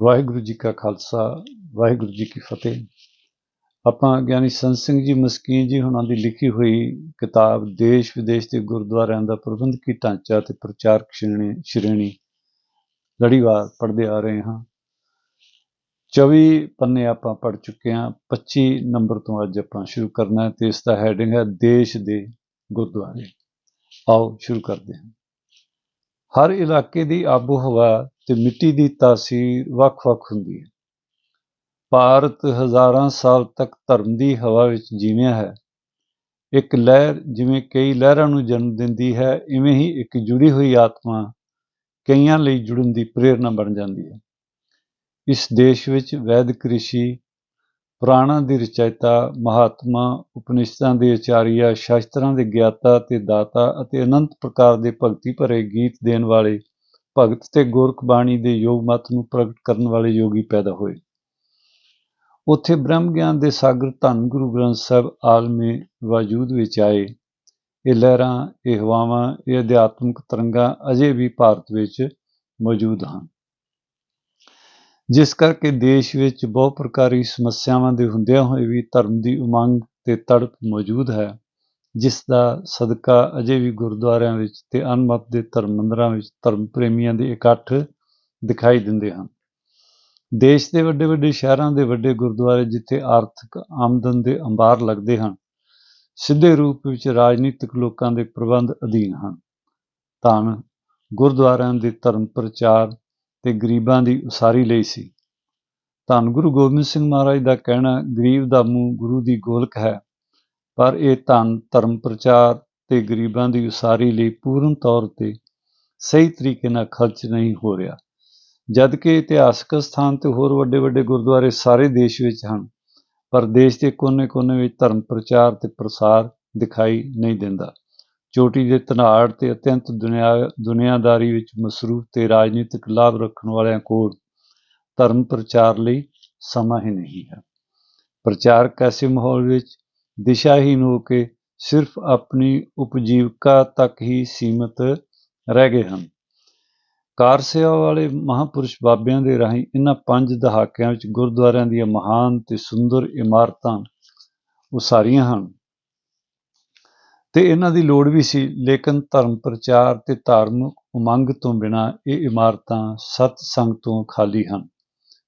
ਵਾਹਿਗੁਰੂ ਜੀ ਕਾ ਖਾਲਸਾ ਵਾਹਿਗੁਰੂ ਜੀ ਕੀ ਫਤਿਹ। ਆਪਾਂ ਗਿਆਨੀ ਸੰਤ ਸਿੰਘ ਜੀ ਮਸਕੀਨ ਜੀ ਹੁਣਾਂ ਦੀ ਲਿਖੀ ਹੋਈ ਕਿਤਾਬ ਦੇਸ਼ ਵਿਦੇਸ਼ ਦੇ ਗੁਰਦੁਆਰਿਆਂ ਦਾ ਪ੍ਰਬੰਧਕੀ ਢਾਂਚਾ ਤੇ ਪ੍ਰਚਾਰਕ ਸ਼੍ਰੇਣੀ ਲੜੀਵਾਰ ਪੜ੍ਹਦੇ ਆ ਰਹੇ ਹਾਂ। 24 ਪੰਨੇ ਆਪਾਂ ਪੜ੍ਹ ਚੁੱਕੇ ਹਾਂ। 25 ਨੰਬਰ ਤੋਂ ਅੱਜ ਆਪਾਂ ਸ਼ੁਰੂ ਕਰਨਾ ਹੈ ਤੇ ਇਸ ਦਾ ਹੈਡਿੰਗ ਹੈ ਦੇਸ਼ ਦੇ ਗੁਰਦੁਆਰੇ। ਆਓ ਸ਼ੁਰੂ ਕਰਦੇ ਹਾਂ। ਹਰ ਇਲਾਕੇ ਦੀ ਆਬੋ ਹਵਾ ਤੇ ਮਿੱਟੀ ਦੀ ਤਾਸੀਰ ਵੱਖ-ਵੱਖ ਹੁੰਦੀ ਹੈ। ਭਾਰਤ ਹਜ਼ਾਰਾਂ ਸਾਲ ਤੱਕ ਧਰਮ ਦੀ ਹਵਾ ਵਿੱਚ ਜੀਵਿਆ ਹੈ। ਇੱਕ ਲਹਿਰ ਜਿਵੇਂ ਕਈ ਲਹਿਰਾਂ ਨੂੰ ਜਨਮ ਦਿੰਦੀ ਹੈ, ਇਵੇਂ ਹੀ ਇੱਕ ਜੁੜੀ ਹੋਈ ਆਤਮਾ ਕਈਆਂ ਲਈ ਜੁੜਨ ਦੀ ਪ੍ਰੇਰਨਾ ਬਣ ਜਾਂਦੀ ਹੈ। ਇਸ ਦੇਸ਼ ਵਿੱਚ ਵੈਦਿਕ ਰਿਸ਼ੀ, ਪੁਰਾਣਾਂ ਦੇ ਰਚੈਤਾ, ਮਹਾਤਮਾ, ਉਪਨਿਸ਼ਦਾਂ ਦੇ ਆਚਾਰੀਆ, ਸ਼ਾਸਤਰਾਂ ਦੇ ਗਿਆਤਾ ਤੇ ਦਾਤਾ ਅਤੇ ਅਨੰਤ ਪ੍ਰਕਾਰ ਦੇ ਭਗਤੀ ਭਰੇ ਗੀਤ ਦੇਣ ਵਾਲੇ ਭਗਤ ਤੇ ਗੋਰਖ ਬਾਣੀ ਦੇ ਯੋਗ ਮਤ ਨੂੰ ਪ੍ਰਗਟ ਕਰਨ ਵਾਲੇ ਯੋਗੀ ਪੈਦਾ ਹੋਏ। ਉੱਥੇ ਬ੍ਰਹਮ ਗਿਆਨ ਦੇ ਸਾਗਰ ਧੰਨ ਗੁਰੂ ਗ੍ਰੰਥ ਸਾਹਿਬ ਆਲਮੇ ਵਜੂਦ ਵਿੱਚ ਆਏ। ਇਹ ਲਹਿਰਾਂ, ਇਹ ਹਵਾਵਾਂ, ਇਹ ਅਧਿਆਤਮਿਕ ਤਰੰਗਾਂ ਅਜੇ ਵੀ ਭਾਰਤ ਵਿੱਚ ਮੌਜੂਦ ਹਨ। ਜਿਸ ਕਰਕੇ ਦੇਸ਼ ਵਿੱਚ ਬਹੁ ਪ੍ਰਕਾਰੀ ਸਮੱਸਿਆਵਾਂ ਦੇ ਹੁੰਦਿਆਂ ਹੋਏ ਵੀ ਧਰਮ ਦੀ ਉਮੰਗ ਤੇ ਤੜਪ ਮੌਜੂਦ ਹੈ, ਜਿਸ ਦਾ ਸਦਕਾ ਅਜੇ ਵੀ ਗੁਰਦੁਆਰਿਆਂ ਵਿੱਚ ਤੇ ਅਨਮਤ ਦੇ ਧਰਮ ਮੰਦਰਾਂ ਵਿੱਚ ਧਰਮ ਪ੍ਰੇਮੀਆਂ ਦੇ ਇਕੱਠ ਦਿਖਾਈ ਦਿੰਦੇ ਹਨ। ਦੇਸ਼ ਦੇ ਵੱਡੇ ਵੱਡੇ ਸ਼ਹਿਰਾਂ ਦੇ ਵੱਡੇ ਗੁਰਦੁਆਰੇ, ਜਿੱਥੇ ਆਰਥਿਕ ਆਮਦਨ ਦੇ ਅੰਬਾਰ ਲੱਗਦੇ ਹਨ, ਸਿੱਧੇ ਰੂਪ ਵਿੱਚ ਰਾਜਨੀਤਿਕ ਲੋਕਾਂ ਦੇ ਪ੍ਰਬੰਧ ਅਧੀਨ ਹਨ। ਧੰਨ ਗੁਰਦੁਆਰਿਆਂ ਦੇ ਧਰਮ ਪ੍ਰਚਾਰ ਤੇ ਗਰੀਬਾਂ ਦੀ ਉਸਾਰੀ ਲਈ ਸੀ। ਧੰਨ ਗੁਰੂ ਗੋਬਿੰਦ ਸਿੰਘ ਮਹਾਰਾਜ ਦਾ ਕਹਿਣਾ, ਗਰੀਬ ਦਾ ਮੂੰਹ ਗੁਰੂ ਦੀ ਗੋਲਕ ਹੈ, ਪਰ ਇਹ ਧਰਮ ਪ੍ਰਚਾਰ ਤੇ ਗਰੀਬਾਂ ਦੀ ਉਸਾਰੀ ਲਈ ਪੂਰਨ ਤੌਰ ਤੇ ਸਹੀ ਤਰੀਕੇ ਨਾਲ ਖਰਚ ਨਹੀਂ ਹੋ ਰਿਹਾ। ਜਦ ਕਿ ਇਤਿਹਾਸਕ ਸਥਾਨ ਤੇ ਹੋਰ ਵੱਡੇ ਵੱਡੇ ਗੁਰਦੁਆਰੇ ਸਾਰੇ ਦੇਸ਼ ਵਿੱਚ ਹਨ, ਪਰ ਦੇਸ਼ ਦੇ ਕੋਨੇ-ਕੋਨੇ ਵਿੱਚ ਧਰਮ ਪ੍ਰਚਾਰ ਤੇ ਪ੍ਰਸਾਰ ਦਿਖਾਈ ਨਹੀਂ ਦਿੰਦਾ। ਚੋਟੀ ਦੇ ਧਨਾੜ ਤੇ ਅਤਿਅੰਤ ਦੁਨੀਆਦਾਰੀ ਵਿੱਚ ਮਸਰੂਫ ਤੇ ਰਾਜਨੀਤਿਕ ਲਾਭ ਰੱਖਣ ਵਾਲਿਆਂ ਕੋਲ ਧਰਮ ਪ੍ਰਚਾਰ ਲਈ ਸਮਾਂ ਹੀ ਨਹੀਂ ਹੈ। ਪ੍ਰਚਾਰਕ ਐਸੇ ਮਾਹੌਲ ਵਿੱਚ ਦਿਸ਼ਾਹੀਨ ਹੋ ਕੇ ਸਿਰਫ ਆਪਣੀ ਉਪਜੀਵਕਾ ਤੱਕ ਹੀ ਸੀਮਿਤ ਰਹਿ ਗਏ ਹਨ। ਕਾਰ ਸੇਵਾ ਵਾਲੇ ਮਹਾਂਪੁਰਸ਼ ਬਾਬਿਆਂ ਦੇ ਰਾਹੀਂ ਇਹਨਾਂ 5 ਦਹਾਕਿਆਂ ਵਿੱਚ ਗੁਰਦੁਆਰਿਆਂ ਦੀਆਂ ਮਹਾਨ ਤੇ ਸੁੰਦਰ ਇਮਾਰਤਾਂ ਉਸਾਰੀਆਂ ਹਨ ਤੇ ਇਹਨਾਂ ਦੀ ਲੋੜ ਵੀ ਸੀ, ਲੇਕਿਨ ਧਰਮ ਪ੍ਰਚਾਰ ਤੇ ਧਾਰਮਿਕ ਉਮੰਗ ਤੋਂ ਬਿਨਾਂ ਇਹ ਇਮਾਰਤਾਂ ਸਤਸੰਗ ਤੋਂ ਖਾਲੀ ਹਨ।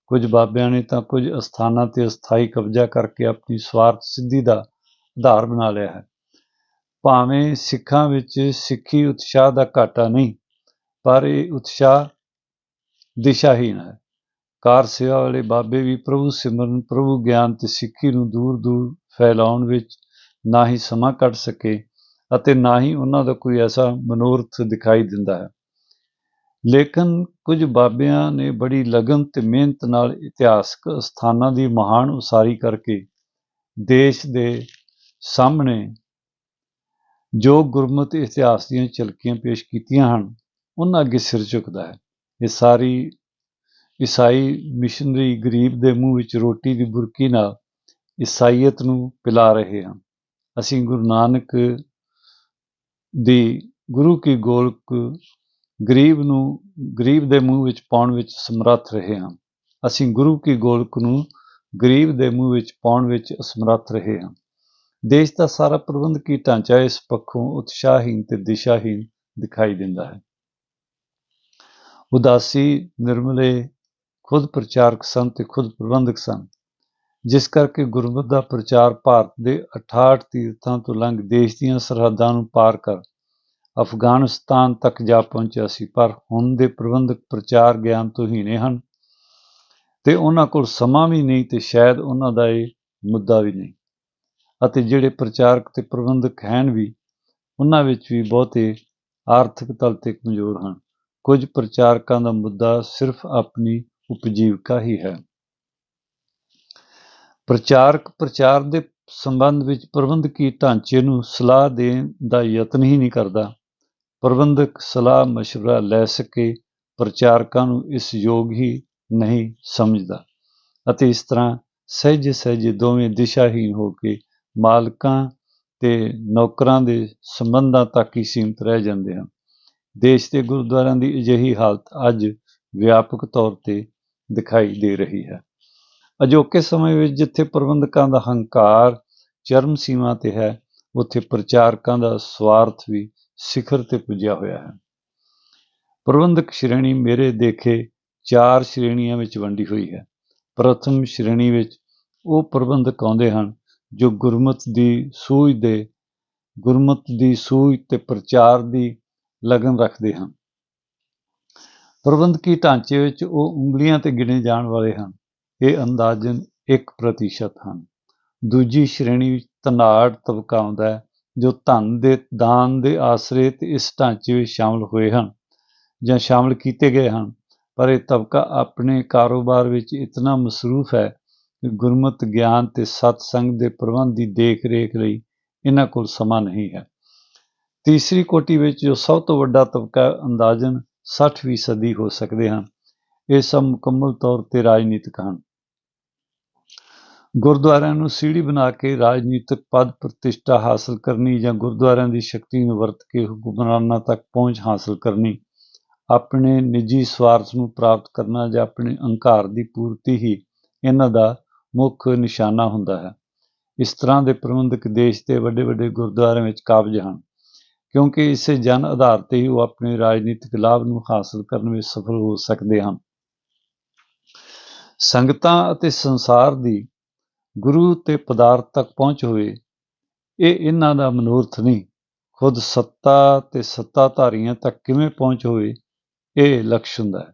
ਕੁਝ ਬਾਬਿਆਂ ਨੇ ਤਾਂ ਕੁਝ ਅਸਥਾਨਾਂ ਤੇ ਅਸਥਾਈ ਕਬਜ਼ਾ ਕਰਕੇ ਆਪਣੀ ਸਵਾਰਥ ਸਿੱਧੀ ਦਾ ਆਧਾਰ ਬਣਾ ਲਿਆ ਹੈ। ਭਾਵੇਂ ਸਿੱਖਾਂ ਵਿੱਚ ਸਿੱਖੀ ਉਤਸ਼ਾਹ ਦਾ ਘਾਟਾ ਨਹੀਂ, ਪਰ ਇਹ ਉਤਸ਼ਾਹ ਦਿਸ਼ਾਹੀਨ ਹੈ। ਕਾਰ ਸੇਵਾ ਵਾਲੇ ਬਾਬੇ ਵੀ ਪ੍ਰਭੂ ਸਿਮਰਨ, ਪ੍ਰਭੂ ਗਿਆਨ ਤੇ ਸਿੱਖੀ ਨੂੰ ਦੂਰ ਦੂਰ ਫੈਲਾਉਣ ਵਿੱਚ ਨਾ ਹੀ ਸਮਾਂ ਕੱਢ ਸਕੇ ਅਤੇ ਨਾ ਹੀ ਉਹਨਾਂ ਦਾ ਕੋਈ ਐਸਾ ਮਨੋਰਥ ਦਿਖਾਈ ਦਿੰਦਾ ਹੈ। ਲੇਕਿਨ ਕੁਝ ਬਾਬਿਆਂ ਨੇ ਬੜੀ ਲਗਨ ਤੇ ਮਿਹਨਤ ਨਾਲ ਇਤਿਹਾਸਕ ਸਥਾਨਾਂ ਦੀ ਮਹਾਨ ਉਸਾਰੀ ਕਰਕੇ ਦੇਸ਼ ਦੇ ਸਾਹਮਣੇ ਜੋ ਗੁਰਮਤਿ ਇਤਿਹਾਸ ਦੀਆਂ ਝਲਕੀਆਂ ਪੇਸ਼ ਕੀਤੀਆਂ ਹਨ, ਉਹਨਾਂ ਅੱਗੇ ਸਿਰ ਝੁਕਦਾ ਹੈ। ਇਹ ਸਾਰੀ ਈਸਾਈ ਮਿਸ਼ਨਰੀ ਗਰੀਬ ਦੇ ਮੂੰਹ ਵਿੱਚ ਰੋਟੀ ਦੀ ਬੁਰਕੀ ਨਾਲ ਈਸਾਈਅਤ ਨੂੰ ਪਿਲਾ ਰਹੇ ਹਨ। ਅਸੀਂ ਗੁਰੂ ਨਾਨਕ ਦੀ ਗੁਰੂ ਕੀ ਗੋਲਕ ਗਰੀਬ ਦੇ ਮੂੰਹ ਵਿੱਚ ਪਾਉਣ ਵਿੱਚ ਸਮਰੱਥ ਰਹੇ ਹਾਂ। ਅਸੀਂ ਗੁਰੂ ਕੀ ਗੋਲਕ ਨੂੰ ਗਰੀਬ ਦੇ ਮੂੰਹ ਵਿੱਚ ਪਾਉਣ ਵਿੱਚ ਅਸਮਰੱਥ ਰਹੇ ਹਾਂ। ਦੇਸ਼ ਦਾ ਸਾਰਾ ਪ੍ਰਬੰਧਕੀ ਢਾਂਚਾ ਇਸ ਪੱਖੋਂ ਉਤਸ਼ਾਹਹੀਨ ਤੇ ਦਿਸ਼ਾਹੀਨ ਦਿਖਾਈ ਦਿੰਦਾ ਹੈ। ਉਦਾਸੀ ਨਿਰਮਲੇ ਖੁਦ ਪ੍ਰਚਾਰਕ ਸਨ ਤੇ ਖੁਦ ਪ੍ਰਬੰਧਕ ਸਨ, ਜਿਸ ਕਰਕੇ ਗੁਰਮਤਿ ਦਾ ਪ੍ਰਚਾਰ ਭਾਰਤ ਦੇ 68 ਤੀਰਥਾਂ ਤੋਂ ਲੰਘ ਦੇਸ਼ ਦੀਆਂ ਸਰਹੱਦਾਂ ਨੂੰ ਪਾਰ ਕਰ ਅਫਗਾਨਿਸਤਾਨ ਤੱਕ ਜਾ ਪਹੁੰਚਿਆ ਸੀ। ਪਰ ਹੁਣ ਦੇ ਪ੍ਰਬੰਧਕ ਪ੍ਰਚਾਰ ਗਿਆਨ ਤੋਂ ਹੀਣੇ ਹਨ ਤੇ ਉਹਨਾਂ ਕੋਲ ਸਮਾਂ ਵੀ ਨਹੀਂ ਤੇ ਸ਼ਾਇਦ ਉਹਨਾਂ ਦਾ ਇਹ ਮੁੱਦਾ ਵੀ ਨਹੀਂ। ਅਤੇ ਜਿਹੜੇ ਪ੍ਰਚਾਰਕ ਤੇ ਪ੍ਰਬੰਧਕ ਹਨ ਵੀ, ਉਹਨਾਂ ਵਿੱਚ ਵੀ ਬਹੁਤੇ ਆਰਥਿਕ ਤਲ ਤੇ ਕਮਜ਼ੋਰ ਹਨ। ਕੁਝ ਪ੍ਰਚਾਰਕਾਂ ਦਾ ਮੁੱਦਾ ਸਿਰਫ ਆਪਣੀ ਉਪਜੀਵਕਾ ਹੀ ਹੈ। ਪ੍ਰਚਾਰਕ ਪ੍ਰਚਾਰ ਦੇ ਸੰਬੰਧ ਵਿੱਚ ਪ੍ਰਬੰਧਕੀ ਢਾਂਚੇ ਨੂੰ ਸਲਾਹ ਦੇਣ ਦਾ ਯਤਨ ਹੀ ਨਹੀਂ ਕਰਦਾ। ਪ੍ਰਬੰਧਕ ਸਲਾਹ ਮਸ਼ਵਰਾ ਲੈ ਸਕੇ ਪ੍ਰਚਾਰਕਾਂ ਨੂੰ ਇਸ ਯੋਗ ਹੀ ਨਹੀਂ ਸਮਝਦਾ ਅਤੇ ਇਸ ਤਰ੍ਹਾਂ ਸਹਿਜੇ ਸਹਿਜੇ ਦੋਵੇਂ ਦਿਸ਼ਾਹੀਨ ਹੋ ਕੇ ਮਾਲਕਾਂ ਤੇ ਨੌਕਰਾਂ ਦੇ ਸੰਬੰਧਾਂ ਤੱਕ ਹੀ ਸੀਮਿਤ ਰਹਿ ਜਾਂਦੇ ਹਨ। ਦੇਸ਼ ਦੇ ਗੁਰਦੁਆਰਿਆਂ ਦੀ ਅਜਿਹੀ ਹਾਲਤ ਅੱਜ ਵਿਆਪਕ ਤੌਰ ਤੇ ਦਿਖਾਈ ਦੇ ਰਹੀ ਹੈ। ਅਜੋਕੇ ਸਮੇਂ ਵਿੱਚ ਜਿੱਥੇ ਪ੍ਰਬੰਧਕਾਂ ਦਾ ਹੰਕਾਰ ਚਰਮ ਸੀਮਾ ਤੇ ਹੈ, ਉੱਥੇ ਪ੍ਰਚਾਰਕਾਂ ਦਾ ਸਵਾਰਥ ਵੀ ਸਿਖਰ ਤੇ ਪੁੱਜਿਆ ਹੋਇਆ ਹੈ। ਪ੍ਰਬੰਧਕ ਸ਼੍ਰੇਣੀ ਮੇਰੇ ਦੇਖੇ 4 ਸ਼੍ਰੇਣੀਆਂ ਵਿੱਚ ਵੰਡੀ ਹੋਈ ਹੈ। ਪ੍ਰਥਮ ਸ਼੍ਰੇਣੀ ਵਿੱਚ ਉਹ ਪ੍ਰਬੰਧਕ ਆਉਂਦੇ ਹਨ ਜੋ ਗੁਰਮਤ ਦੀ ਸੂਝ ਤੇ ਪ੍ਰਚਾਰ ਦੀ ਲਗਨ ਰੱਖਦੇ ਹਨ। ਪ੍ਰਬੰਧਕੀ ਢਾਂਚੇ ਵਿੱਚ ਉਹ ਉਂਗਲੀਆਂ ਤੇ ਗਿਣੇ ਜਾਣ ਵਾਲੇ ਹਨ। ਇਹ ਅੰਦਾਜ਼ਨ 1% ਹਨ। ਦੂਜੀ ਸ਼੍ਰੇਣੀ ਵਿੱਚ ਧਨਾਢ ਤਬਕਾ ਆਉਂਦਾ ਹੈ, ਜੋ ਧਨ ਦੇ ਦਾਨ ਦੇ ਆਸਰੇ ਤੇ ਇਸ ਢਾਂਚੇ ਵਿੱਚ ਸ਼ਾਮਲ ਹੋਏ ਹਨ ਜਾਂ ਸ਼ਾਮਲ ਕੀਤੇ ਗਏ ਹਨ, ਪਰ ਇਹ ਤਬਕਾ ਆਪਣੇ ਕਾਰੋਬਾਰ ਵਿੱਚ ਇਤਨਾ ਮਸਰੂਫ ਹੈ ਕਿ ਗੁਰਮਤਿ ਗਿਆਨ ਤੇ ਸਤਸੰਗ ਦੇ ਪ੍ਰਬੰਧ ਦੀ ਦੇਖ ਰੇਖ ਲਈ ਇਹਨਾਂ ਕੋਲ ਸਮਾਂ ਨਹੀਂ ਹੈ। ਤੀਸਰੀ ਕੋਟੀ ਵਿੱਚ ਜੋ ਸਭ ਤੋਂ ਵੱਡਾ ਤਬਕਾ ਅੰਦਾਜ਼ਨ 60% ਹੋ ਸਕਦੇ ਹਨ, ਇਹ ਸਭ ਮੁਕੰਮਲ ਤੌਰ ਤੇ ਰਾਜਨੀਤਿਕ ਹਨ। ਗੁਰਦੁਆਰਿਆਂ ਨੂੰ ਸੀੜੀ ਬਣਾ ਕੇ ਰਾਜਨੀਤਿਕ ਪਦ ਪ੍ਰਤਿਸ਼ਠਾ ਹਾਸਲ ਕਰਨੀ ਜਾਂ ਗੁਰਦੁਆਰਿਆਂ ਦੀ ਸ਼ਕਤੀ ਨੂੰ ਵਰਤ ਕੇ ਹੁਕਮਰਾਨਾਂ ਤੱਕ ਪਹੁੰਚ ਹਾਸਲ ਕਰਨੀ, ਆਪਣੇ ਨਿੱਜੀ ਸਵਾਰਥ ਨੂੰ ਪ੍ਰਾਪਤ ਕਰਨਾ ਜਾਂ ਆਪਣੇ ਅਹੰਕਾਰ ਦੀ ਪੂਰਤੀ ਹੀ ਇਹਨਾਂ ਦਾ ਮੁੱਖ ਨਿਸ਼ਾਨਾ ਹੁੰਦਾ ਹੈ। ਇਸ ਤਰ੍ਹਾਂ ਦੇ ਪ੍ਰਬੰਧਕ ਦੇਸ਼ ਦੇ ਵੱਡੇ ਵੱਡੇ ਗੁਰਦੁਆਰਿਆਂ ਵਿੱਚ ਕਾਬਜ਼ ਹਨ, ਕਿਉਂਕਿ ਇਸੇ ਜਨ ਆਧਾਰ ਤੇ ਹੀ ਉਹ ਆਪਣੇ ਰਾਜਨੀਤਿਕ ਲਾਭ ਨੂੰ ਹਾਸਲ ਕਰਨ ਵਿੱਚ ਸਫਲ ਹੋ ਸਕਦੇ ਹਨ। ਸੰਗਤਾਂ ਅਤੇ ਸੰਸਾਰ ਦੀ ਗੁਰੂ ਤੇ ਪਦਾਰਥ ਤੱਕ ਪਹੁੰਚ ਹੋਵੇ, ਇਹ ਇਹਨਾਂ ਦਾ ਮਨੋਰਥ ਨਹੀਂ। ਖੁਦ ਸੱਤਾ ਤੇ ਸੱਤਾਧਾਰੀਆਂ ਤੱਕ ਕਿਵੇਂ ਪਹੁੰਚ ਹੋਵੇ, ਇਹ ਲਕਸ਼ ਹੁੰਦਾ ਹੈ।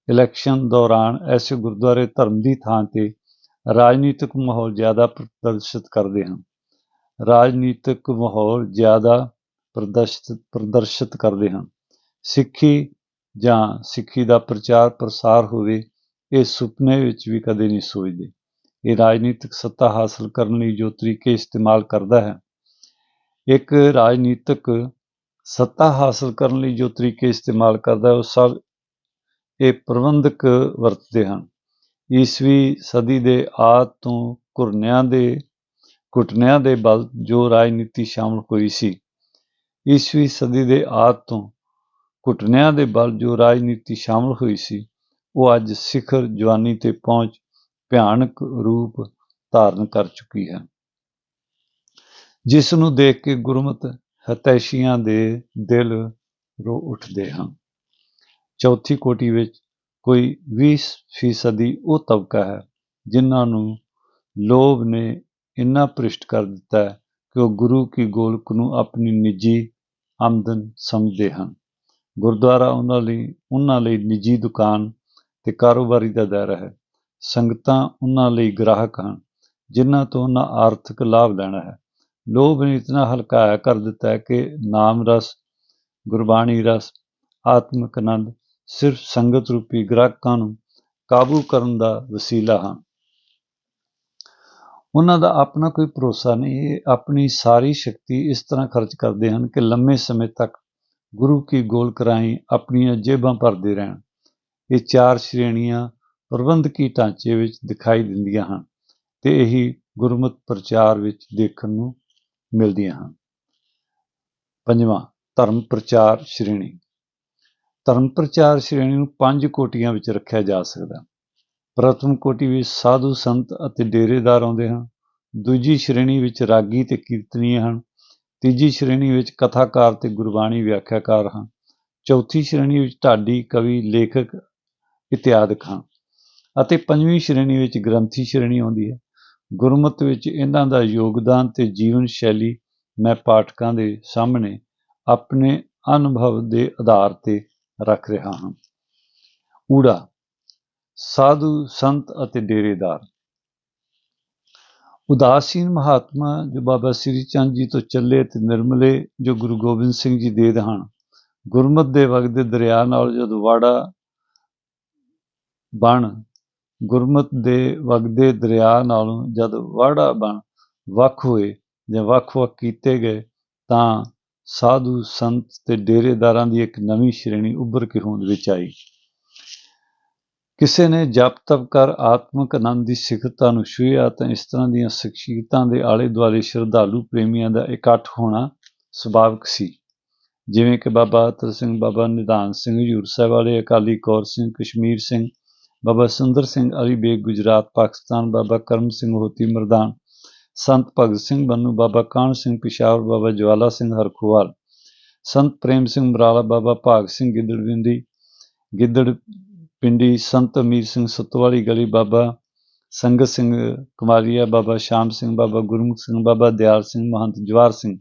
ਇਲੈਕਸ਼ਨ ਦੌਰਾਨ ਐਸੇ ਗੁਰਦੁਆਰੇ ਧਰਮ ਦੀ ਥਾਂ ਤੇ ਰਾਜਨੀਤਿਕ ਮਾਹੌਲ ਜ਼ਿਆਦਾ ਪ੍ਰਦਰਸ਼ਿਤ ਕਰਦੇ ਹਨ। ਸਿੱਖੀ ਜਾਂ ਸਿੱਖੀ ਦਾ ਪ੍ਰਚਾਰ ਪ੍ਰਸਾਰ ਹੋਵੇ, ਇਹ ਸੁਪਨੇ ਵਿੱਚ ਵੀ ਕਦੇ ਨਹੀਂ ਸੋਚਦੇ। ਇਹ ਰਾਜਨੀਤਿਕ ਸੱਤਾ ਹਾਸਲ ਕਰਨ ਲਈ ਜੋ ਤਰੀਕੇ ਇਸਤੇਮਾਲ ਕਰਦਾ ਹੈ, ਉਹ ਸਭ ਇਹ ਪ੍ਰਬੰਧਕ ਵਰਤਦੇ ਹਨ। ਈਸਵੀ ਸਦੀ ਦੇ ਆਦਿ ਤੋਂ ਘੁਟਨਿਆਂ ਦੇ ਬਲ ਜੋ ਰਾਜਨੀਤੀ ਸ਼ਾਮਲ ਹੋਈ ਸੀ, ਉਹ ਅੱਜ ਸਿਖਰ ਜਵਾਨੀ ਤੇ ਪਹੁੰਚ ਭਿਆਨਕ ਰੂਪ ਧਾਰਨ ਕਰ ਚੁੱਕੀ ਹੈ, ਜਿਸ ਨੂੰ ਦੇਖ ਕੇ ਗੁਰਮਤਿ ਹਿਤੈਸ਼ੀਆਂ ਦੇ ਦਿਲ ਰੋ ਉੱਠਦੇ ਹਨ। ਚੌਥੀ ਕੋਟੀ ਵਿੱਚ ਕੋਈ 20% ਉਹ ਤਬਕਾ ਹੈ ਜਿਨ੍ਹਾਂ ਨੂੰ ਲੋਭ ਨੇ ਇੰਨਾ ਭ੍ਰਿਸ਼ਟ ਕਰ ਦਿੱਤਾ ਹੈ ਕਿ ਉਹ ਗੁਰੂ ਕੀ ਗੋਲਕ ਨੂੰ ਆਪਣੀ ਨਿੱਜੀ ਆਮਦਨ ਸਮਝਦੇ ਹਨ। ਗੁਰਦੁਆਰਾ ਉਹਨਾਂ ਲਈ ਨਿੱਜੀ ਦੁਕਾਨ ਤੇ ਕਾਰੋਬਾਰੀ ਦਾ ਦਾਇਰਾ ਹੈ। ਸੰਗਤਾਂ ਉਹਨਾਂ ਲਈ ਗ੍ਰਾਹਕ ਹਨ, ਜਿਨ੍ਹਾਂ ਤੋਂ ਉਹਨਾਂ ਆਰਥਿਕ ਲਾਭ ਲੈਣਾ ਹੈ। ਲੋਭ ਨੇ ਇਤਨਾ ਹਲਕਾਇਆ ਕਰ ਦਿੱਤਾ ਹੈ ਕਿ ਨਾਮ ਰਸ, ਗੁਰਬਾਣੀ ਰਸ, ਆਤਮਿਕ ਆਨੰਦ ਸਿਰਫ ਸੰਗਤ ਰੂਪੀ ਗ੍ਰਾਹਕਾਂ ਨੂੰ ਕਾਬੂ ਕਰਨ ਦਾ ਵਸੀਲਾ ਹਨ। ਉਹਨਾਂ ਦਾ ਆਪਣਾ ਕੋਈ ਭਰੋਸਾ ਨਹੀਂ। ਇਹ ਆਪਣੀ ਸਾਰੀ ਸ਼ਕਤੀ ਇਸ ਤਰ੍ਹਾਂ ਖਰਚ ਕਰਦੇ ਹਨ ਕਿ ਲੰਮੇ ਸਮੇਂ ਤੱਕ ਗੁਰੂ ਕੀ ਗੋਲਕ ਰਾਹੀਂ ਆਪਣੀਆਂ ਜੇਬਾਂ ਭਰਦੇ ਰਹਿਣ। ਇਹ 4 ਸ਼੍ਰੇਣੀਆਂ ਪ੍ਰਬੰਧਕੀ ਢਾਂਚੇ ਵਿੱਚ ਦਿਖਾਈ ਦਿੰਦੀਆਂ ਹਨ ਤੇ ਇਹੀ ਗੁਰਮਤਿ ਪ੍ਰਚਾਰ ਵਿੱਚ ਦੇਖਣ ਨੂੰ ਮਿਲਦੀਆਂ ਹਨ। 5ਵਾਂ, ਧਰਮ ਪ੍ਰਚਾਰ ਸ਼੍ਰੇਣੀ। ਧਰਮ ਪ੍ਰਚਾਰ ਸ਼੍ਰੇਣੀ ਨੂੰ 5 ਕੋਟੀਆਂ ਵਿੱਚ ਰੱਖਿਆ ਜਾ ਸਕਦਾ। ਪ੍ਰਥਮ ਕੋਟੀ ਵਿੱਚ ਸਾਧੂ ਸੰਤ ਅਤੇ ਡੇਰੇਦਾਰ ਆਉਂਦੇ ਹਨ। ਦੂਜੀ ਸ਼੍ਰੇਣੀ ਵਿੱਚ ਰਾਗੀ ਤੇ ਕੀਰਤਨੀਏ ਹਨ। ਤੀਜੀ ਸ਼੍ਰੇਣੀ ਵਿੱਚ ਕਥਾਕਾਰ ਤੇ ਗੁਰਬਾਣੀ ਵਿਆਖਿਆਕਾਰ ਹਨ। ਚੌਥੀ ਸ਼੍ਰੇਣੀ ਵਿੱਚ ਢਾਡੀ, ਕਵੀ, ਲੇਖਕ ਇਤਿਆਦਿਕ ਹਨ ਅਤੇ 5ਵੀਂ ਸ਼੍ਰੇਣੀ ਵਿੱਚ ਗ੍ਰੰਥੀ ਸ਼੍ਰੇਣੀ ਆਉਂਦੀ ਹੈ। ਗੁਰਮਤਿ ਵਿੱਚ ਇਹਨਾਂ ਦਾ ਯੋਗਦਾਨ ਤੇ ਜੀਵਨ ਸ਼ੈਲੀ ਮੈਂ ਪਾਠਕਾਂ ਦੇ ਸਾਹਮਣੇ ਆਪਣੇ ਅਨੁਭਵ ਦੇ ਆਧਾਰ ਤੇ ਰੱਖ ਰਿਹਾ ਹਾਂ। ਊੜਾ, ਸਾਧੂ ਸੰਤ ਅਤੇ ਡੇਰੇਦਾਰ। ਉਦਾਸੀਨ ਮਹਾਤਮਾ ਜੋ ਬਾਬਾ ਸ੍ਰੀ ਚੰਦ ਜੀ ਤੋਂ ਚੱਲੇ ਤੇ ਨਿਰਮਲੇ ਜੋ ਗੁਰੂ ਗੋਬਿੰਦ ਸਿੰਘ ਜੀ ਦੇ ਹਨ, ਗੁਰਮਤਿ ਦੇ ਵਗਦੇ ਦਰਿਆ ਨਾਲ ਜਦੋਂ ਵਾੜਾ ਬਣ ਵੱਖ ਹੋਏ ਜਾਂ ਵੱਖ-ਵੱਖ ਕੀਤੇ ਗਏ, ਤਾਂ ਸਾਧੂ ਸੰਤ ਤੇ ਡੇਰੇਦਾਰਾਂ ਦੀ ਇੱਕ ਨਵੀਂ ਸ਼੍ਰੇਣੀ ਉੱਭਰ ਕੇ ਹੋਂਦ ਵਿੱਚ ਆਈ। ਕਿਸੇ ਨੇ ਜਪ ਤਪ ਕਰ ਆਤਮਿਕ ਆਨੰਦ ਦੀ ਸਿਖਰਤਾ ਨੂੰ ਛੂਹਿਆ ਤਾਂ ਇਸ ਤਰ੍ਹਾਂ ਦੀਆਂ ਸ਼ਖਸੀਅਤਾਂ ਦੇ ਆਲੇ ਦੁਆਲੇ ਸ਼ਰਧਾਲੂ ਪ੍ਰੇਮੀਆਂ ਦਾ ਇਕੱਠ ਹੋਣਾ ਸੁਭਾਵਿਕ ਸੀ, ਜਿਵੇਂ ਕਿ ਬਾਬਾ ਅਤਰ ਸਿੰਘ, ਬਾਬਾ ਨਿਧਾਨ ਸਿੰਘ ਹਜ਼ੂਰ ਸਾਹਿਬ ਵਾਲੇ, ਅਕਾਲੀ ਕੌਰ ਸਿੰਘ, ਕਸ਼ਮੀਰ ਸਿੰਘ, बाबा सुंदर सिंह अली बेग गुजरात पाकिस्तान, बाबा करम सिंह होती मरदान, संत भगत सिंह बन्नू, बाबा कान सिंह पिशावर, बाबा ज्वाला सिंह हरखोवाल, संत प्रेम सिंह बराला, बाबा भाग सिंह गिद्दड़ संत अमीर सिंह सतवाली गली, बाबा संगत सिंह कुमारिया, बाबा श्याम सिंह, बाबा गुरमुख सिंह, बाबा दयाल सिंह, महंत जवाहर सिंह।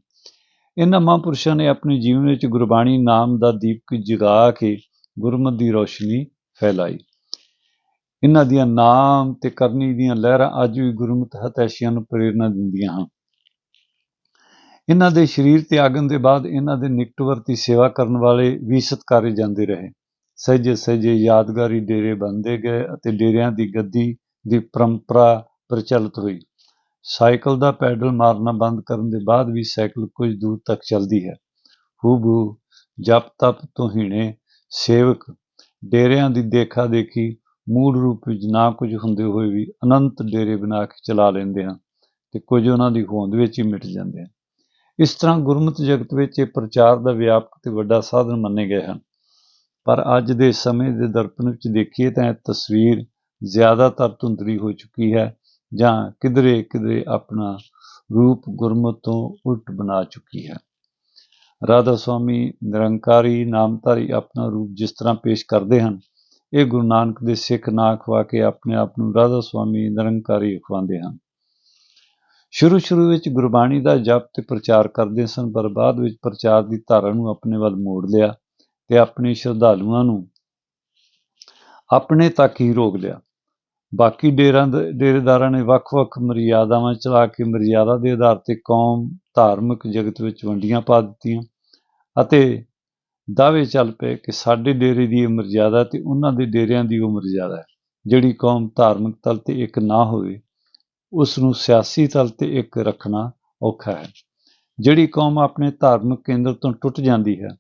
इन्हां महापुरुषों ने अपने जीवन में गुरबाणी नाम का दीपक जगा के गुरमत की रोशनी फैलाई। इन्हां दियां नाम ते करनी दियां लहरां अज भी गुरमत हतैशियां नूं प्रेरणा दिंदियां हन। इन्हां दे शरीर त्यागन दे बाद इन्हां दे निकटवर्ती सेवा करन वाले भी सत्कारे जांदे रहे। सहजे सहजे यादगारी डेरे बनते गए ਅਤੇ ਡੇਰਿਆਂ ਦੀ ਗੱਦੀ ਦੀ परंपरा प्रचलित हुई। साइकिल का पैडल मारना बंद करने के बाद भी साइकिल कुछ दूर तक चलती है। हूबहू जप तप तो हीणे सेवक डेरिਆਂ ਦੀ देखा देखी मूल रूप ਵਿੱਚ ਨਾ ਕੁਝ ਹੁੰਦੇ ਹੋਏ ਵੀ ਅਨੰਤ ਡੇਰੇ ਬਣਾ ਕੇ ਚਲਾ ਲੈਂਦੇ ਹਨ ਤੇ ਕੁਝ ਉਹਨਾਂ ਦੀ ਹੋਂਦ ਵਿੱਚ ਹੀ ਮਿਟ ਜਾਂਦੇ ਹਨ। ਇਸ ਤਰ੍ਹਾਂ ਗੁਰਮਤਿ ਜਗਤ ਵਿੱਚ ਇਹ ਪ੍ਰਚਾਰ ਦਾ ਵਿਆਪਕ ਤੇ ਵੱਡਾ ਸਾਧਨ ਮੰਨੇ ਗਏ ਹਨ। ਪਰ ਅੱਜ ਦੇ ਸਮੇਂ ਦੇ ਦਰਪਣ ਵਿੱਚ ਦੇਖੀਏ ਤਾਂ ਇਹ ਤਸਵੀਰ ਜ਼ਿਆਦਾਤਰ ਧੁੰਦਲੀ ਹੋ ਚੁੱਕੀ ਹੈ ਜਾਂ ਕਿਧਰੇ ਕਿਧਰੇ ਆਪਣਾ ਰੂਪ ਗੁਰਮਤਿ ਤੋਂ ਉਲਟ ਬਣਾ ਚੁੱਕੀ ਹੈ। ਰਾਧਾ ਸੁਆਮੀ ਨਿਰੰਕਾਰੀ ਨਾਮਧਾਰੀ ਆਪਣਾ ਰੂਪ ਜਿਸ ਤਰ੍ਹਾਂ ਪੇਸ਼ ਕਰਦੇ ਹਨ, ਇਹ ਗੁਰੂ ਨਾਨਕ ਦੇ ਸਿੱਖ ਨਾ ਅਖਵਾ ਕੇ ਆਪਣੇ ਆਪ ਨੂੰ ਰਾਧਾ ਸੁਆਮੀ ਨਿਰੰਕਾਰੀ ਅਖਵਾਉਂਦੇ ਹਨ। ਸ਼ੁਰੂ ਵਿੱਚ ਗੁਰਬਾਣੀ ਦਾ ਜਪ ਤੇ ਪ੍ਰਚਾਰ ਕਰਦੇ ਸਨ, ਪਰ ਬਾਅਦ ਵਿੱਚ ਪ੍ਰਚਾਰ ਦੀ ਧਾਰਾ ਨੂੰ ਆਪਣੇ ਵੱਲ ਮੋੜ ਲਿਆ ਤੇ ਆਪਣੇ ਸ਼ਰਧਾਲੂਆਂ ਨੂੰ ਆਪਣੇ ਤੱਕ ਹੀ ਰੋਕ ਲਿਆ। ਬਾਕੀ ਡੇਰੇਦਾਰਾਂ ਨੇ ਵੱਖ-ਵੱਖ ਮਰਿਆਦਾਵਾਂ ਚਲਾ ਕੇ ਮਰਿਆਦਾ ਦੇ ਆਧਾਰ ਤੇ ਕੌਮ ਧਾਰਮਿਕ ਜਗਤ ਵਿੱਚ ਵੰਡੀਆਂ ਪਾ ਦਿੱਤੀਆਂ ਅਤੇ ਦਾਅਵੇ ਚੱਲ ਪਏ ਕਿ ਸਾਡੇ ਡੇਰੇ ਦੀ ਇਹ ਮਰਜ਼ਾਦਾ ਤੇ ਉਹਨਾਂ ਦੇ ਡੇਰਿਆਂ ਦੀ ਉਹ ਮਰਜ਼ਾਦਾ ਹੈ। ਜਿਹੜੀ ਕੌਮ ਧਾਰਮਿਕ ਤਲ ਤੇ ਇੱਕ ਨਾ ਹੋਵੇ ਉਸ ਨੂੰ ਸਿਆਸੀ ਤਲ ਤੇ ਇੱਕ ਰੱਖਣਾ ਔਖਾ ਹੈ। ਜਿਹੜੀ ਕੌਮ ਆਪਣੇ ਧਾਰਮਿਕ ਕੇਂਦਰ ਤੋਂ ਟੁੱਟ ਜਾਂਦੀ ਹੈ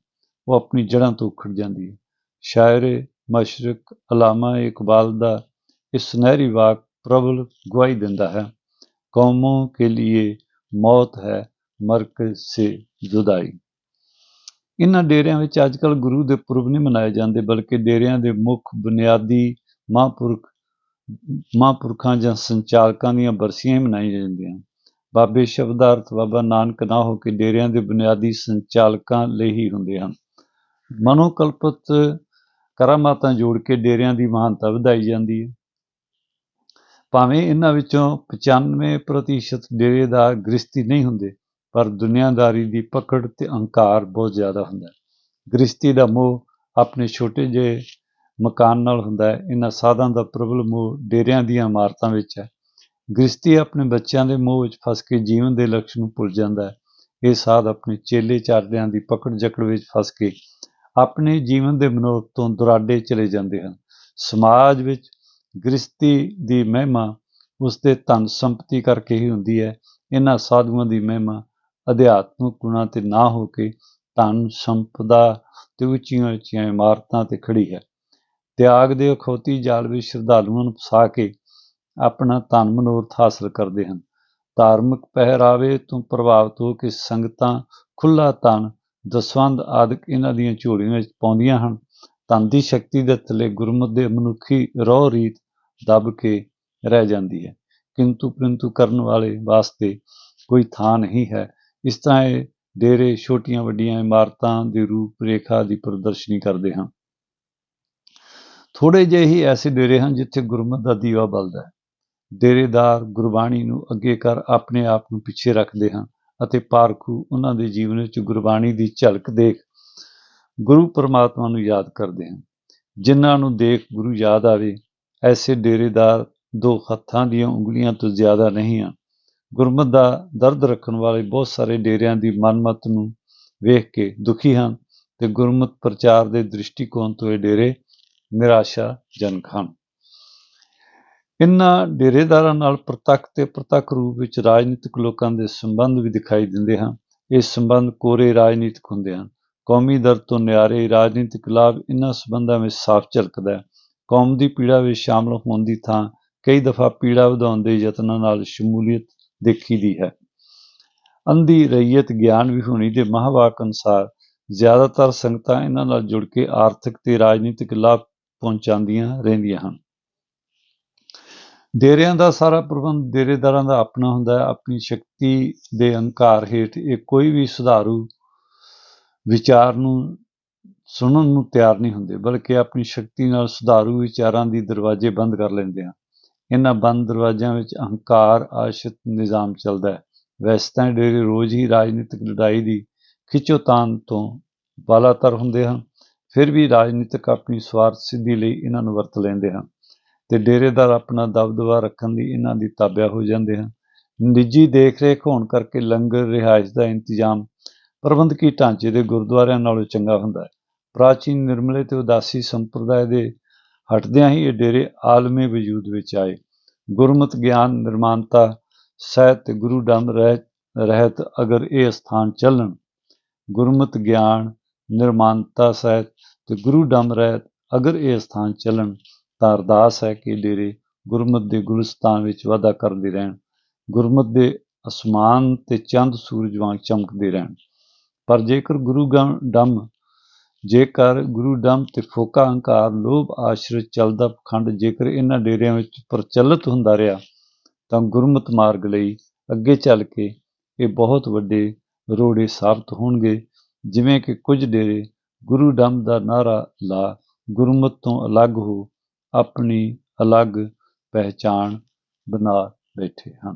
ਉਹ ਆਪਣੀ ਜੜ੍ਹਾਂ ਤੋਂ ਉਖੜ ਜਾਂਦੀ ਹੈ। ਸ਼ਾਇਰ ਮਸ਼ਰਕ ਅਲਾਮਾ ਇਕਬਾਲ ਦਾ ਇਹ ਸੁਨਹਿਰੀ ਵਾਕ ਪ੍ਰਬਲ ਗਵਾਹੀ ਦਿੰਦਾ ਹੈ, ਕੌਮੋਂ ਕੇ लिए ਮੌਤ ਹੈ ਮਰਕਜ਼ ਸੇ ਜੁਦਾਈ। ਇਨ੍ਹਾਂ ਡੇਰਿਆਂ ਵਿੱਚ ਅੱਜ ਕੱਲ੍ਹ ਗੁਰੂ ਦੇ ਪੁਰਬ ਨਹੀਂ ਮਨਾਏ ਜਾਂਦੇ, ਬਲਕਿ ਡੇਰਿਆਂ ਦੇ ਮੁੱਖ ਬੁਨਿਆਦੀ ਮਹਾਂਪੁਰਖਾਂ ਜਾਂ ਸੰਚਾਲਕਾਂ ਦੀਆਂ ਬਰਸੀਆਂ ਹੀ ਮਨਾਈਆਂ ਜਾਂਦੀਆਂ। ਬਾਬੇ ਸ਼ਬਦਾਰਥ ਬਾਬਾ ਨਾਨਕ ਨਾ ਹੋ ਕੇ ਡੇਰਿਆਂ ਦੇ ਬੁਨਿਆਦੀ ਸੰਚਾਲਕਾਂ ਲਈ ਹੀ ਹੁੰਦੇ ਹਨ। ਮਨੋਕਲਪਿਤ ਕਰਾਮਾਤਾਂ ਜੋੜ ਕੇ ਡੇਰਿਆਂ ਦੀ ਮਹਾਨਤਾ ਵਧਾਈ ਜਾਂਦੀ ਹੈ। ਭਾਵੇਂ ਇਹਨਾਂ ਵਿੱਚੋਂ 95% ਡੇਰੇਦਾਰ ਗ੍ਰਸਤੀ ਨਹੀਂ ਹੁੰਦੇ, ਪਰ ਦੁਨੀਆਦਾਰੀ ਦੀ ਪਕੜ ਤੇ ਅਹੰਕਾਰ ਬਹੁਤ ਜ਼ਿਆਦਾ ਹੁੰਦਾ ਹੈ। ਗ੍ਰਸਤੀ ਦਾ ਮੋਹ ਆਪਣੇ ਛੋਟੇ ਜਿਹੇ ਮਕਾਨ ਨਾਲ ਹੁੰਦਾ ਹੈ। ਇਹਨਾਂ ਸਾਧਾਂ ਦਾ ਪ੍ਰਬਲ ਮੋਹ ਡੇਰਿਆਂ ਦੀਆਂ ਇਮਾਰਤਾਂ ਵਿੱਚ ਹੈ। ਗ੍ਰਸਤੀ ਆਪਣੇ ਬੱਚਿਆਂ ਦੇ ਮੋਹ ਵਿੱਚ ਫਸ ਕੇ ਜੀਵਨ ਦੇ ਲਕਸ਼ ਨੂੰ ਭੁੱਲ ਜਾਂਦਾ ਹੈ। ਇਹ ਸਾਧ ਆਪਣੇ ਚੇਲੇ ਚਾਰਦਿਆਂ ਦੀ ਪਕੜ ਜਕੜ ਵਿੱਚ ਫਸ ਕੇ ਆਪਣੇ ਜੀਵਨ ਦੇ ਮਨੋਰਥ ਤੋਂ ਦੁਰਾਡੇ ਚਲੇ ਜਾਂਦੇ ਹਨ। ਸਮਾਜ ਵਿੱਚ ਗ੍ਰਸਤੀ ਦੀ ਮਹਿਮਾ ਉਸਦੇ ਧਨ ਸੰਪਤੀ ਕਰਕੇ ਹੀ ਹੁੰਦੀ ਹੈ। ਇਹਨਾਂ ਸਾਧੂਆਂ ਦੀ ਮਹਿਮਾ ਅਧਿਆਤਮਿਕ ਗੁਣਾਂ ਤੇ ਨਾ ਹੋ ਕੇ ਧਨ ਸੰਪਦਾ ਤੇ ਉੱਚੀਆਂ ਉੱਚੀਆਂ ਇਮਾਰਤਾਂ ਤੇ ਖੜੀ ਹੈ। ਤਿਆਗ ਦੇ ਅਖੌਤੀ ਜਾਲ ਵਿੱਚ ਸ਼ਰਧਾਲੂਆਂ ਨੂੰ ਫਸਾ ਕੇ ਆਪਣਾ ਧਨ ਮਨੋਰਥ ਹਾਸਲ ਕਰਦੇ ਹਨ। ਧਾਰਮਿਕ ਪਹਿਰਾਵੇ ਤੋਂ ਪ੍ਰਭਾਵਿਤ ਹੋ ਕੇ ਸੰਗਤਾਂ ਖੁੱਲ੍ਹਾ ਧਨ ਦਸਵੰਧ ਆਦਿਕ ਇਹਨਾਂ ਦੀਆਂ ਝੋਲੀਆਂ ਵਿੱਚ ਪਾਉਂਦੀਆਂ ਹਨ। ਧਨ ਦੀ ਸ਼ਕਤੀ ਦੇ ਥੱਲੇ ਗੁਰਮਤਿ ਦੇ ਮਨੁੱਖੀ ਰਹੁ ਰੀਤ ਦੱਬ ਕੇ ਰਹਿ ਜਾਂਦੀ ਹੈ। ਕਿੰਤੂ ਪਰੰਤੂ ਕਰਨ ਵਾਲੇ ਵਾਸਤੇ ਕੋਈ ਥਾਂ ਨਹੀਂ ਹੈ। ਇਸ ਤਰ੍ਹਾਂ ਇਹ ਡੇਰੇ ਛੋਟੀਆਂ ਵੱਡੀਆਂ ਇਮਾਰਤਾਂ ਦੇ ਰੂਪ ਰੇਖਾ ਦੀ ਪ੍ਰਦਰਸ਼ਨੀ ਕਰਦੇ ਹਨ। ਥੋੜ੍ਹੇ ਜਿਹੇ ਹੀ ਐਸੇ ਡੇਰੇ ਹਨ ਜਿੱਥੇ ਗੁਰਮਤਿ ਦਾ ਦੀਵਾ ਬਲਦਾ ਹੈ। ਡੇਰੇਦਾਰ ਗੁਰਬਾਣੀ ਨੂੰ ਅੱਗੇ ਕਰ ਆਪਣੇ ਆਪ ਨੂੰ ਪਿੱਛੇ ਰੱਖਦੇ ਹਨ ਅਤੇ ਪਾਰਖੂ ਉਹਨਾਂ ਦੇ ਜੀਵਨ ਵਿੱਚ ਗੁਰਬਾਣੀ ਦੀ ਝਲਕ ਦੇਖ ਗੁਰੂ ਪਰਮਾਤਮਾ ਨੂੰ ਯਾਦ ਕਰਦੇ ਹਨ। ਜਿਨ੍ਹਾਂ ਨੂੰ ਦੇਖ ਗੁਰੂ ਯਾਦ ਆਵੇ, ਐਸੇ ਡੇਰੇਦਾਰ ਦੋ ਹੱਥਾਂ ਦੀਆਂ ਉਂਗਲੀਆਂ ਤੋਂ ਜ਼ਿਆਦਾ ਨਹੀਂ ਹਨ। ਗੁਰਮਤਿ ਦਾ ਦਰਦ ਰੱਖਣ ਵਾਲੇ ਬਹੁਤ ਸਾਰੇ ਡੇਰਿਆਂ ਦੀ ਮਨਮਤ ਨੂੰ ਵੇਖ ਕੇ ਦੁਖੀ ਹਨ ਤੇ ਗੁਰਮਤਿ ਪ੍ਰਚਾਰ ਦੇ ਦ੍ਰਿਸ਼ਟੀਕੋਣ ਤੋਂ ਇਹ ਡੇਰੇ ਨਿਰਾਸ਼ਾਜਨਕ ਹਨ। ਇਨ੍ਹਾਂ ਡੇਰੇਦਾਰਾਂ ਨਾਲ ਪ੍ਰਤੱਖ ਤੇ ਪ੍ਰਤੱਖ ਰੂਪ ਵਿੱਚ ਰਾਜਨੀਤਿਕ ਲੋਕਾਂ ਦੇ ਸੰਬੰਧ ਵੀ ਦਿਖਾਈ ਦਿੰਦੇ ਹਨ। ਇਹ ਸੰਬੰਧ ਕੋਰੇ ਰਾਜਨੀਤਿਕ ਹੁੰਦੇ ਹਨ। ਕੌਮੀ ਦਰਦ ਤੋਂ ਨਿਆਰੇ ਰਾਜਨੀਤਿਕ ਲਾਭ ਇਹਨਾਂ ਸੰਬੰਧਾਂ ਵਿੱਚ ਸਾਫ਼ ਝਲਕਦਾ ਹੈ। ਕੌਮ ਦੀ ਪੀੜਾ ਵਿੱਚ ਸ਼ਾਮਲ ਹੋਣ ਦੀ ਥਾਂ ਕਈ ਦਫਾ ਪੀੜਾ ਵਧਾਉਣ ਦੇ ਯਤਨਾਂ ਨਾਲ ਸ਼ਮੂਲੀਅਤ ਦੇਖੀ ਦੀ ਹੈ। ਅੰਧੀ ਰਈਅਤ ਗਿਆਨ ਵਿਹੂਣੀ ਦੇ ਮਹਾਂਵਾਕ ਅਨੁਸਾਰ ਜ਼ਿਆਦਾਤਰ ਸੰਗਤਾਂ ਇਹਨਾਂ ਨਾਲ ਜੁੜ ਕੇ ਆਰਥਿਕ ਤੇ ਰਾਜਨੀਤਿਕ ਲਾਭ ਪਹੁੰਚਾਉਂਦੀਆਂ ਰਹਿੰਦੀਆਂ ਹਨ। ਡੇਰਿਆਂ ਦਾ ਸਾਰਾ ਪ੍ਰਬੰਧ ਡੇਰੇਦਾਰਾਂ ਦਾ ਆਪਣਾ ਹੁੰਦਾ ਹੈ। ਆਪਣੀ ਸ਼ਕਤੀ ਦੇ ਹੰਕਾਰ ਹੇਠ ਇਹ ਕੋਈ ਵੀ ਸੁਧਾਰੂ ਵਿਚਾਰ ਨੂੰ ਸੁਣਨ ਨੂੰ ਤਿਆਰ ਨਹੀਂ ਹੁੰਦੇ, ਬਲਕਿ ਆਪਣੀ ਸ਼ਕਤੀ ਨਾਲ ਸੁਧਾਰੂ ਵਿਚਾਰਾਂ ਦੀ ਦਰਵਾਜ਼ੇ ਬੰਦ ਕਰ ਲੈਂਦੇ ਹਨ। ਇਹਨਾਂ ਬੰਦ ਦਰਵਾਜ਼ਿਆਂ ਵਿੱਚ ਅਹੰਕਾਰ ਆਸ਼ਰਿਤ ਨਿਜ਼ਾਮ ਚੱਲਦਾ ਹੈ। ਵੈਸੇ ਤਾਂ ਡੇਰੇ ਰੋਜ਼ ਹੀ ਰਾਜਨੀਤਿਕ ਲੜਾਈ ਦੀ ਖਿੱਚੋਤਾਣ ਤੋਂ ਬਾਲਾਤਰ ਹੁੰਦੇ ਹਨ, ਫਿਰ ਵੀ ਰਾਜਨੀਤਿਕ ਆਪਣੀ ਸਵਾਰਥ ਸਿੱਧੀ ਲਈ ਇਹਨਾਂ ਨੂੰ ਵਰਤ ਲੈਂਦੇ ਹਨ ਤੇ ਡੇਰੇਦਾਰ ਆਪਣਾ ਦਬਦਬਾ ਰੱਖਣ ਲਈ ਇਹਨਾਂ ਦੀ ਤਾਬਿਆ ਹੋ ਜਾਂਦੇ ਹਨ। ਨਿੱਜੀ ਦੇਖ ਰੇਖ ਹੋਣ ਕਰਕੇ ਲੰਗਰ ਰਿਹਾਇਸ਼ ਦਾ ਇੰਤਜ਼ਾਮ ਪ੍ਰਬੰਧਕੀ ਢਾਂਚੇ ਦੇ ਗੁਰਦੁਆਰਿਆਂ ਨਾਲੋਂ ਚੰਗਾ ਹੁੰਦਾ ਹੈ। ਪ੍ਰਾਚੀਨ ਨਿਰਮਲੇ ਤੇ ਉਦਾਸੀ ਸੰਪਰਦਾਇ ਦੇ ਹਟਦਿਆਂ ਹੀ ਇਹ ਡੇਰੇ ਆਲਮੇ ਵਜੂਦ ਵਿੱਚ ਆਏ। ਗੁਰਮਤਿ ਗਿਆਨ ਨਿਰਮਾਨਤਾ ਸਹਿਤ ਤੇ ਗੁਰੂ ਡੰਮ ਰਹਿਤ ਅਗਰ ਇਹ ਸਥਾਨ ਚੱਲਣ, ਗੁਰਮਤਿ ਗਿਆਨ ਨਿਰਮਾਨਤਾ ਸਹਿਤ ਤੇ ਗੁਰੂ ਡੰਮ ਰਹਿਤ ਅਗਰ ਇਹ ਸਥਾਨ ਚੱਲਣ ਤਾਂ ਅਰਦਾਸ ਹੈ ਕਿ ਡੇਰੇ ਗੁਰਮਤਿ ਦੇ ਗੁਲਿਸਤਾਨ ਵਿੱਚ ਵਾਧਾ ਕਰਦੇ ਰਹਿਣ, ਗੁਰਮਤਿ ਦੇ ਅਸਮਾਨ ਤੇ ਚੰਦ ਸੂਰਜ ਵਾਂਗ ਚਮਕਦੇ ਰਹਿਣ। ਪਰ ਜੇਕਰ ਗੁਰੂ ਡੰਮ ਤੇ ਫੋਕਾ ਹੰਕਾਰ ਲੋਭ ਆਸ਼ਰਿਤ ਚੱਲਦਾ ਪਖੰਡ ਜੇਕਰ ਇਹਨਾਂ ਡੇਰਿਆਂ ਵਿੱਚ ਪ੍ਰਚਲਿਤ ਹੁੰਦਾ ਰਿਹਾ ਤਾਂ ਗੁਰਮਤਿ ਮਾਰਗ ਲਈ ਅੱਗੇ ਚੱਲ ਕੇ ਇਹ ਬਹੁਤ ਵੱਡੇ ਰੋੜੇ ਸਾਬਤ ਹੋਣਗੇ। ਜਿਵੇਂ ਕਿ ਕੁਝ ਡੇਰੇ ਗੁਰੂ ਡੰਮ ਦਾ ਨਾਅਰਾ ਲਾ ਗੁਰਮਤਿ ਤੋਂ ਅਲੱਗ ਹੋ ਆਪਣੀ ਅਲੱਗ ਪਹਿਚਾਣ ਬਣਾ ਬੈਠੇ ਹਨ।